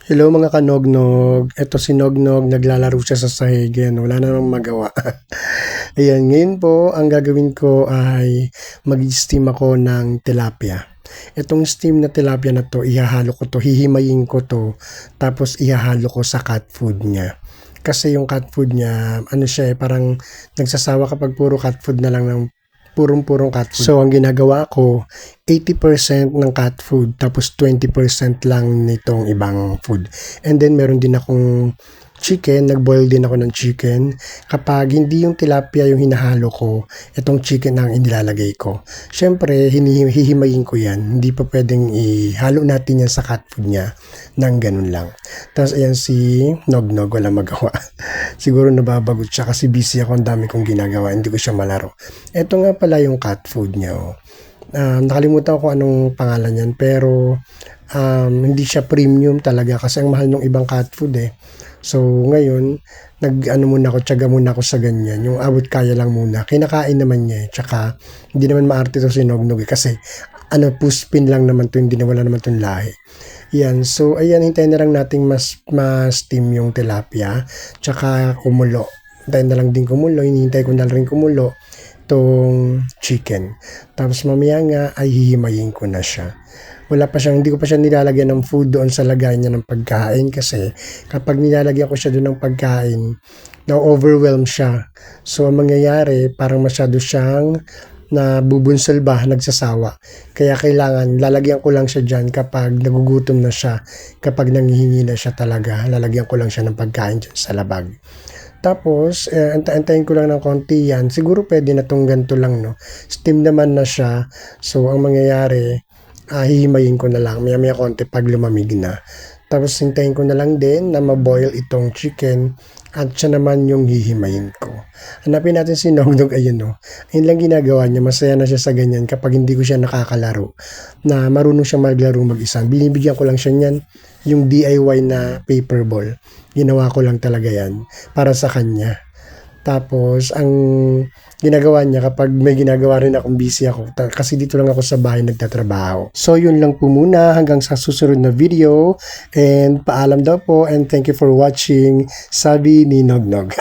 Hello mga kanognog, eto si Nognog naglalaro siya sa sahig, yan, wala na namang magawa. Ayan, ngayon po ang gagawin ko ay mag-steam ako ng tilapia. Etong steam na tilapia na to, ihahalo ko to, hihimayin ko to, tapos ihahalo ko sa cat food niya. Kasi yung cat food niya, ano siya parang nagsasawa kapag puro cat food na lang ng purong-purong cat food. So, ang ginagawa ko, 80% ng cat food, tapos 20% lang nitong ibang food. And then, meron din akong chicken, nagboil din ako ng chicken. Kapag hindi yung tilapia yung hinahalo ko, itong chicken ang inilalagay ko. Siyempre, hihimayin ko yan. Hindi pa pwedeng ihalo natin yan sa cat food niya nang ganun lang. Tapos, ayan si Nognog, wala magawa. Siguro nababagot siya kasi busy ako, ang dami kong ginagawa, hindi ko siya malaro. Ito nga pala yung cat food niya. Oh. Nakalimutan ko anong pangalan yan, pero hindi siya premium talaga kasi ang mahal ng ibang cat food eh. So ngayon, muna ako, tiyaga muna ako sa ganyan. Yung abot kaya lang muna. Kinakain naman niya eh. Tsaka hindi naman maarte to si Nognog eh, kasi puspin lang naman to, hindi na wala naman tong lahi. Yan, so ayan, hintayin na lang nating mas-steam yung tilapia, tsaka kumulo. Hintayin na lang din kumulo, hinihintay ko na rin kumulo tong chicken. Tapos mamaya nga ay hihimayin ko na siya. Hindi ko pa siya nilalagyan ng food doon sa lagay niya ng pagkain kasi kapag nilalagyan ko siya doon ng pagkain, na-overwhelm siya. So, ang mangyayari, parang masyado siyang nabubunsol ba, nagsasawa. Kaya kailangan, lalagyan ko lang siya dyan kapag nagugutom na siya, kapag nangihingi na siya talaga, lalagyan ko lang siya ng pagkain dyan sa labag. Tapos, antayin ko lang ng konti yan. Siguro pwede na tong ganito lang, no? Steam naman na siya. So, ang mangyayari, hihimayin ko na lang maya konti pag lumamig na. Tapos hintayin ko na lang din na maboil itong chicken at siya naman yung hihimayin ko. Hanapin natin si Nognog, ayun no. Ayun lang ginagawa niya, masaya na siya sa ganyan kapag hindi ko siya nakakalaro. Na marunong siya maglaro mag-isa. Binibigyan ko lang siya niyan, yung DIY na paper ball. Ginawa ko lang talaga yan para sa kanya. Tapos, ang ginagawa niya kapag may ginagawa rin akong busy ako, kasi dito lang ako sa bahay nagtatrabaho. So, yun lang po muna hanggang sa susunod na video. And paalam daw po and thank you for watching. Sabi ni Nognog.